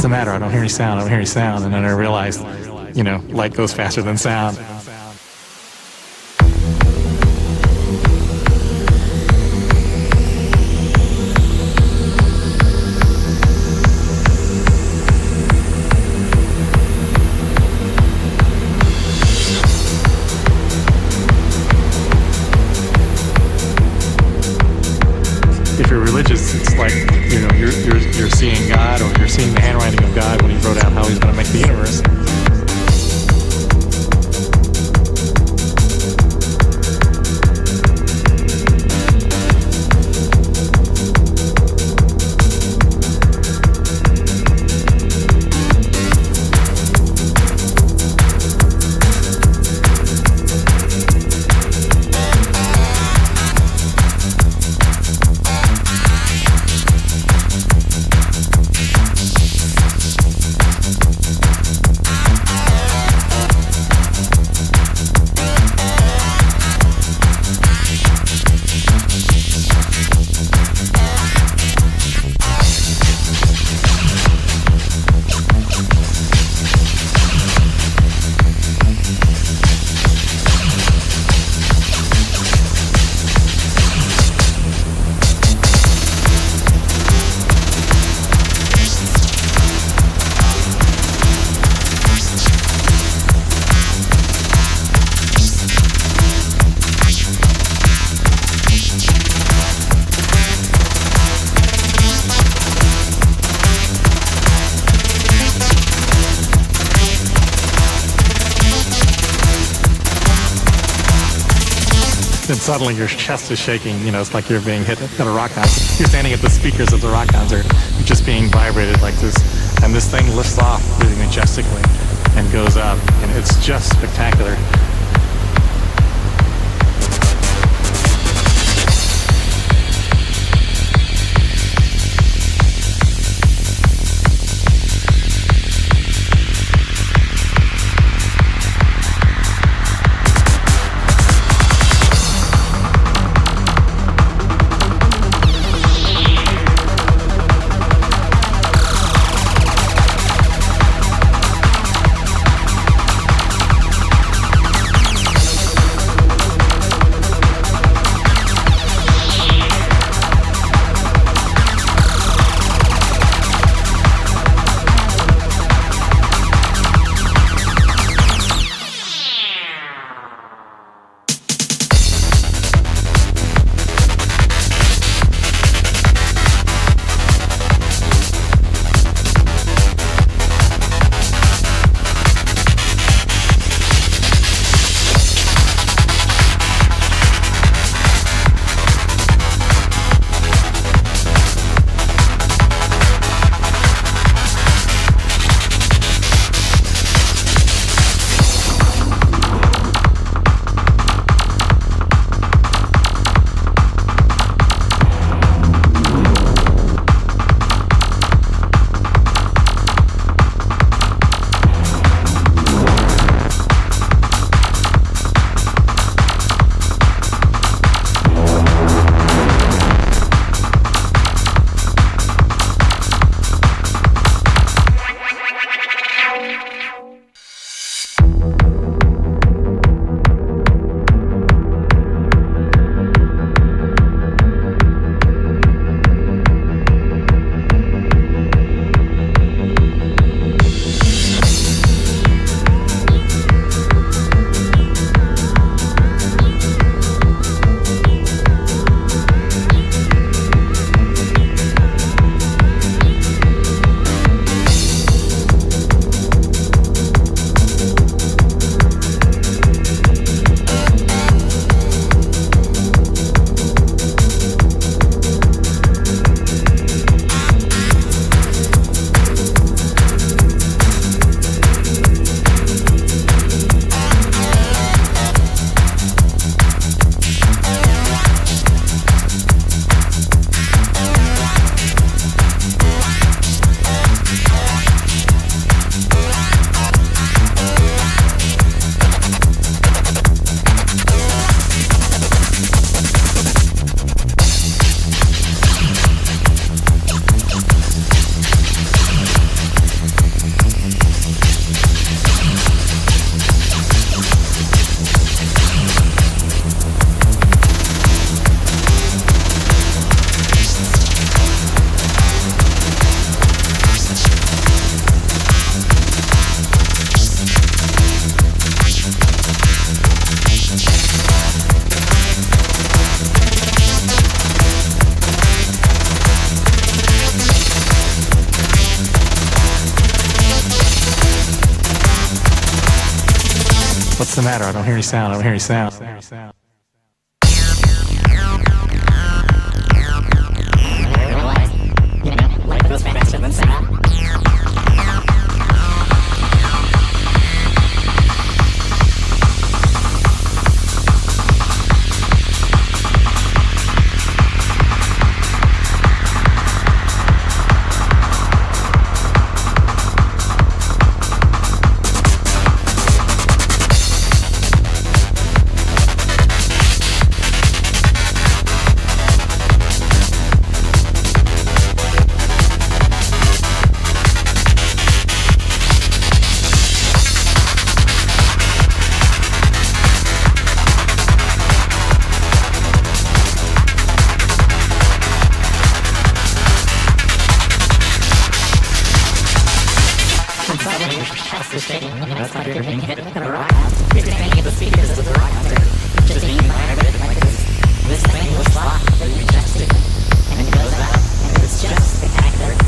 the matter? I don't hear any sound. I don't hear any sound. And then I realized, light goes faster than sound. If you're religious, it's like, you're seeing God, or you're seeing the handwriting of God when he wrote out how he's going to make the universe. Then suddenly your chest is shaking, it's like you're being hit at a rock concert. You're standing at the speakers of the rock concert, you're just being vibrated like this. And this thing lifts off really majestically and goes up, and it's just spectacular. What's the matter? I don't hear any sound. I don't hear any sound. Life goes faster than sound. It's like you're being hit with a rock. You're standing at the speakers of the rock concert, just being vibrated like this thing was locked, but you rejected it, and it goes out, and it's just spectacular.